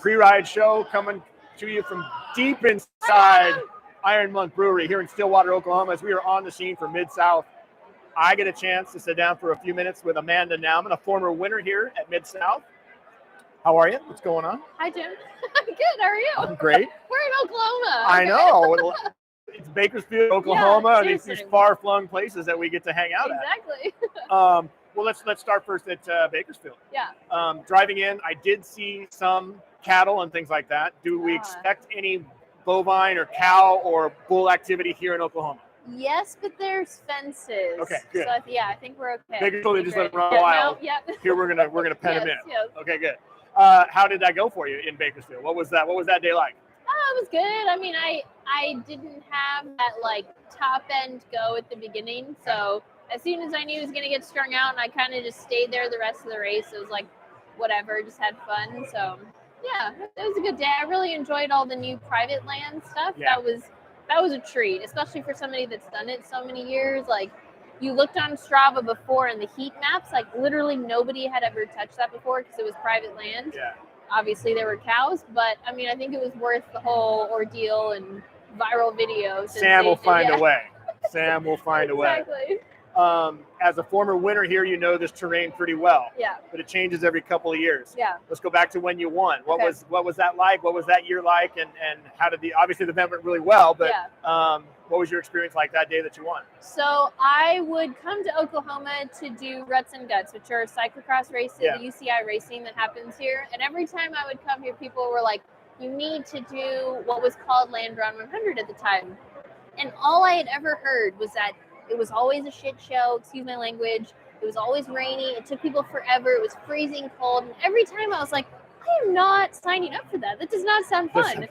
pre-ride show coming to you from deep inside Iron Monk Brewery here in Stillwater, Oklahoma, as we are on the scene for Mid-South. I get a chance to sit down for a few minutes with Amanda Nauman, a former winner here at Mid-South. How are you? What's going on? Hi, Jim. I'm good. How are you? I'm great. We're in Oklahoma. I know. It's Bakersfield, Oklahoma, Yeah, these far-flung places that we get to hang out exactly. at. Well, let's start first at Bakersfield. Yeah. Driving in, I did see some cattle and things like that. Do we expect any bovine or cow or bull activity here in Oklahoma? Yes, but there's fences. Okay, good. So I think we're okay. Bakersfield, they just let them run wild. Yeah. Here we're gonna pen them in. Yes. Okay, good. How did that go for you in Bakersfield? What was that day like? It was good. I mean, I didn't have that like top end go at the beginning. So as soon as I knew it was gonna get strung out, and I kind of just stayed there the rest of the race. It was like whatever, just had fun. So yeah, it was a good day. I really enjoyed all the new private land stuff. Yeah. That was a treat, especially for somebody that's done it so many years. Like, you looked on Strava before in the heat maps, like literally nobody had ever touched that before because it was private land. Yeah. Obviously there were cows, but I mean, I think it was worth the whole ordeal and viral videos. Sam will find a way. Sam will find a way. Exactly. As a former winner here, you know this terrain pretty well. Yeah. But it changes every couple of years. Yeah. Let's go back to when you won. What Okay. was that like? What was that year like? And how did obviously the event went really well, but what was your experience like that day that you won? So I would come to Oklahoma to do Ruts and Guts, which are cyclocross races, the UCI racing that happens here. And every time I would come here, people were like, you need to do what was called Landron 100 at the time. And all I had ever heard was that it was always a shit show, excuse my language. It was always rainy. It took people forever. It was freezing cold. And every time I was like, I am not signing up for that. That does not sound fun.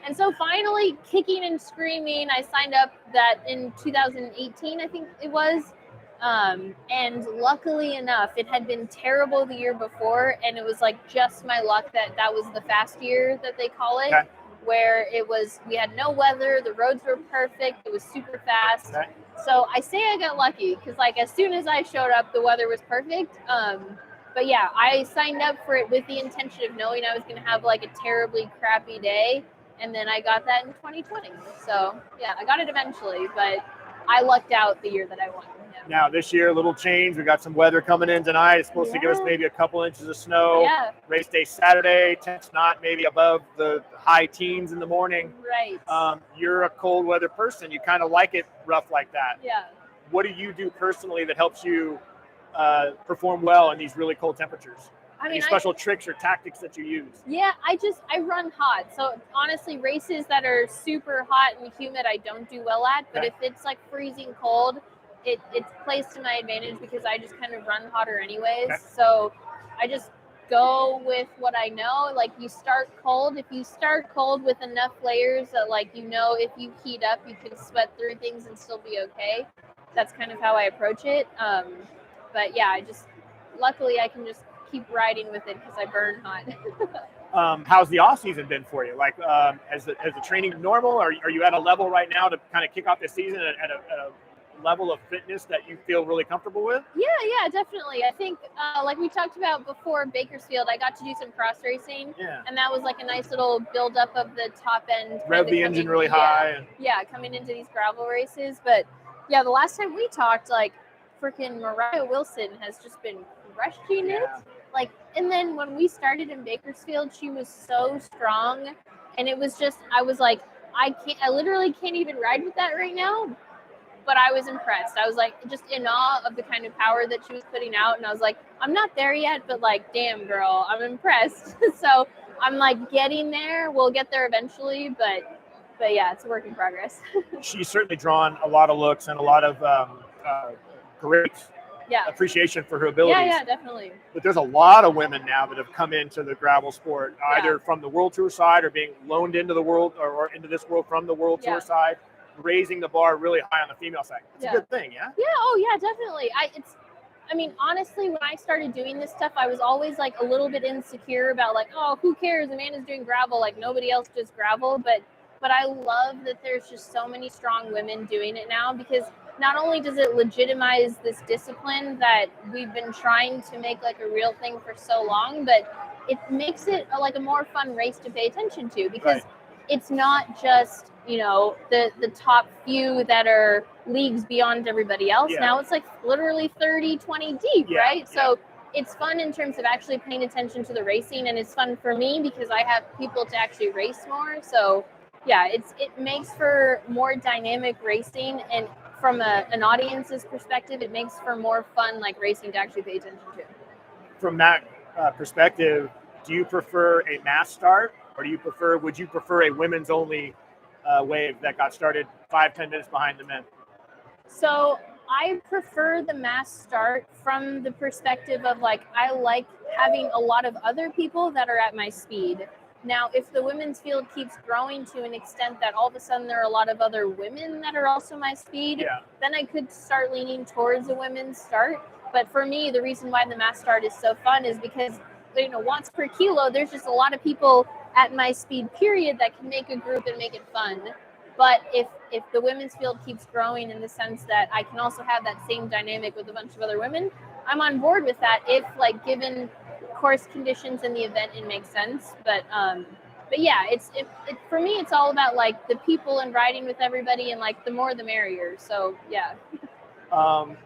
And so finally, kicking and screaming, I signed up that in 2018, I think it was. And luckily enough, it had been terrible the year before. And it was like just my luck that was the fast year that they call it. Okay. Where we had no weather, the roads were perfect, it was super fast. Okay. So I say I got lucky because like as soon as I showed up, the weather was perfect. But yeah, I signed up for it with the intention of knowing I was going to have like a terribly crappy day. And then I got that in 2020. So yeah, I got it eventually, but I lucked out the year that I won. Yeah. Now this year, a little change. We got some weather coming in tonight. It's supposed to give us maybe a couple inches of snow. Yeah. Race day Saturday, temps not maybe above the high teens in the morning. Right. You're a cold weather person. You kind of like it rough like that. Yeah. What do you do personally that helps you perform well in these really cold temperatures? I mean, any special tricks or tactics that you use? Yeah, I run hot. So honestly, races that are super hot and humid, I don't do well at. But if it's like freezing cold, it plays to my advantage because I just kind of run hotter anyways. Okay. So I just go with what I know. Like you start cold. If you start cold with enough layers that like, you know, if you heat up, you can sweat through things and still be okay. That's kind of how I approach it. But yeah, luckily I can just keep riding with it because I burn hot. How's the off season been for you? Like, has the training normal? Are you at a level right now to kind of kick off the season at a level of fitness that you feel really comfortable with? Yeah, definitely. I think, like we talked about before Bakersfield, I got to do some cross racing, and that was like a nice little build up of the top end. Rev the engine really high. Yeah, coming into these gravel races. But yeah, the last time we talked, like freaking Mariah Wilson has just been crushing it. Like, and then when we started in Bakersfield, she was so strong, and it was just, I was like, I literally can't even ride with that right now. But I was impressed. I was like just in awe of the kind of power that she was putting out. And I was like, I'm not there yet, but like, damn girl, I'm impressed. So I'm like getting there. We'll get there eventually, but yeah, it's a work in progress. She's certainly drawn a lot of looks and a lot of great appreciation for her abilities. Yeah, definitely. But there's a lot of women now that have come into the gravel sport, either from the World Tour side or being loaned into the world or into this world from the World Tour side, raising the bar really high on the female side. It's a good thing, yeah? Yeah, oh yeah, definitely. I mean, honestly, when I started doing this stuff, I was always like a little bit insecure about like, oh, who cares? Amanda's doing gravel, like nobody else does gravel. But I love that there's just so many strong women doing it now, because not only does it legitimize this discipline that we've been trying to make like a real thing for so long, but it makes it like a more fun race to pay attention to, because it's not just, the top few that are leagues beyond everybody else. Yeah. Now it's like literally 30, 20 deep, Yeah, right? yeah. So it's fun in terms of actually paying attention to the racing, and it's fun for me because I have people to actually race more. So yeah, it makes for more dynamic racing, and from an audience's perspective, it makes for more fun like racing to actually pay attention to. From that perspective, do you prefer a mass start, or would you prefer a women's only wave that got started 5-10 minutes behind the men? So I prefer the mass start from the perspective of like, I like having a lot of other people that are at my speed. Now, if the women's field keeps growing to an extent that all of a sudden there are a lot of other women that are also my speed, then I could start leaning towards a women's start. But for me, the reason why the mass start is so fun is because, watts per kilo, there's just a lot of people at my speed period that can make a group and make it fun. But if the women's field keeps growing in the sense that I can also have that same dynamic with a bunch of other women, I'm on board with that if, like, given course conditions in the event, it makes sense. But yeah, for me, it's all about like the people and riding with everybody, and like the more the merrier. So yeah.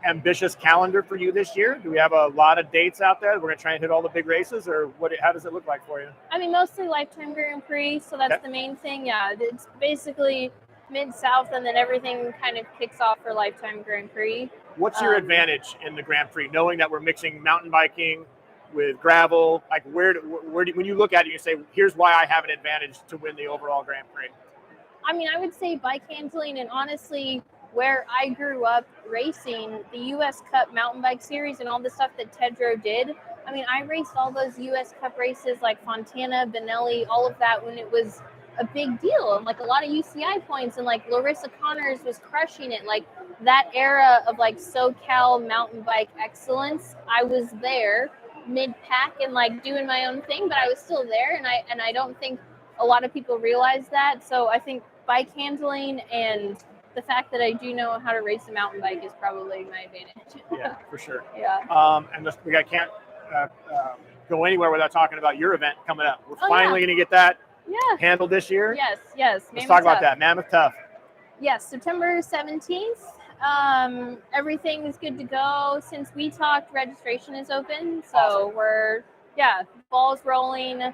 Ambitious calendar for you this year? Do we have a lot of dates out there? We're going to try and hit all the big races, or how does it look like for you? I mean, mostly Lifetime Grand Prix, so that's the main thing. Yeah, it's basically Mid-South, and then everything kind of kicks off for Lifetime Grand Prix. What's your advantage in the Grand Prix, knowing that we're mixing mountain biking with gravel? Like, where when you look at it, you say, here's why I have an advantage to win the overall Grand Prix? I mean, I would say bike handling, and honestly, where I grew up racing, the U.S. Cup mountain bike series and all the stuff that Tedro did. I mean, I raced all those U.S. Cup races like Fontana, Benelli, all of that when it was a big deal, and like a lot of UCI points, and like Larissa Connors was crushing it. Like that era of like SoCal mountain bike excellence, I was there mid-pack and like doing my own thing, but I was still there, and I don't think a lot of people realize that. So I think bike handling and the fact that I do know how to race a mountain bike is probably my advantage. Yeah, for sure. Yeah. And we can't go anywhere without talking about your event coming up. We're finally going to get that handled this year. Yes. Let's talk about that. Mammoth Tough. Yes, September 17th. Everything is good to go. Since we talked, registration is open. So awesome. Ball's rolling.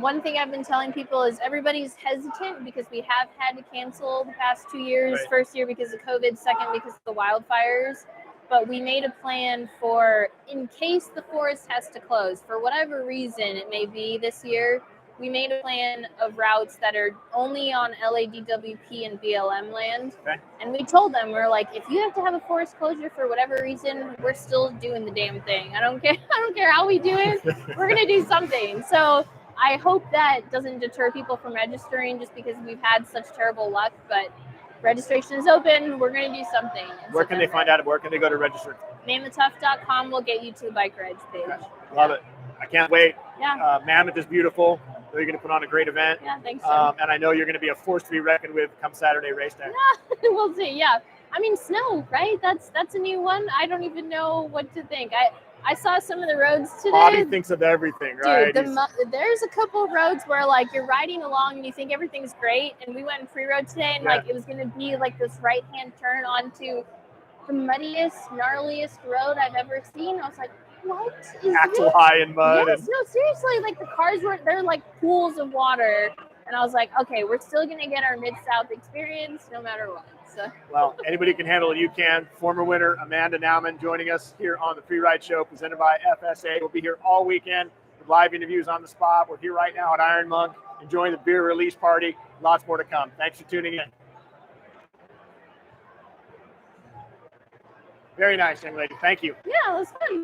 One thing I've been telling people is everybody's hesitant because we have had to cancel the past 2 years. Right. First year because of COVID, second because of the wildfires. But we made a plan for, in case the forest has to close, for whatever reason it may be this year, we made a plan of routes that are only on LADWP and BLM land. Okay. And we told them, we're like, if you have to have a forest closure for whatever reason, we're still doing the damn thing. I don't care how we do it. We're going to do something. So I hope that doesn't deter people from registering just because we've had such terrible luck, but registration is open. We're going to do something. Where can they find out? Where can they go to register? MammothTough.com will get you to the bike reg page. Okay. Love it. I can't wait. Yeah. Mammoth is beautiful. You're going to put on a great event. Yeah, thanks, Jim. And I know you're going to be a force to be reckoned with come Saturday race day. We'll see. Yeah. I mean, snow, right? That's a new one. I don't even know what to think. I saw some of the roads today. Bobby thinks of everything, right? Dude, there's a couple of roads where like you're riding along and you think everything's great, and we went in free road today, and like it was gonna be like this right-hand turn onto the muddiest, gnarliest road I've ever seen. I was like, what is Axle this? high in mud. Yes, no, seriously, like the cars they're like pools of water, and I was like, okay, we're still gonna get our Mid-South experience no matter what. So. Well, anybody can handle it. You can. Former winner Amanda Nauman joining us here on the Free Ride Show presented by FSA. We'll be here all weekend with live interviews on the spot. We're here right now at Iron Monk enjoying the beer release party. Lots more to come. Thanks for tuning in. Very nice, young lady. Thank you. Yeah, it was fun.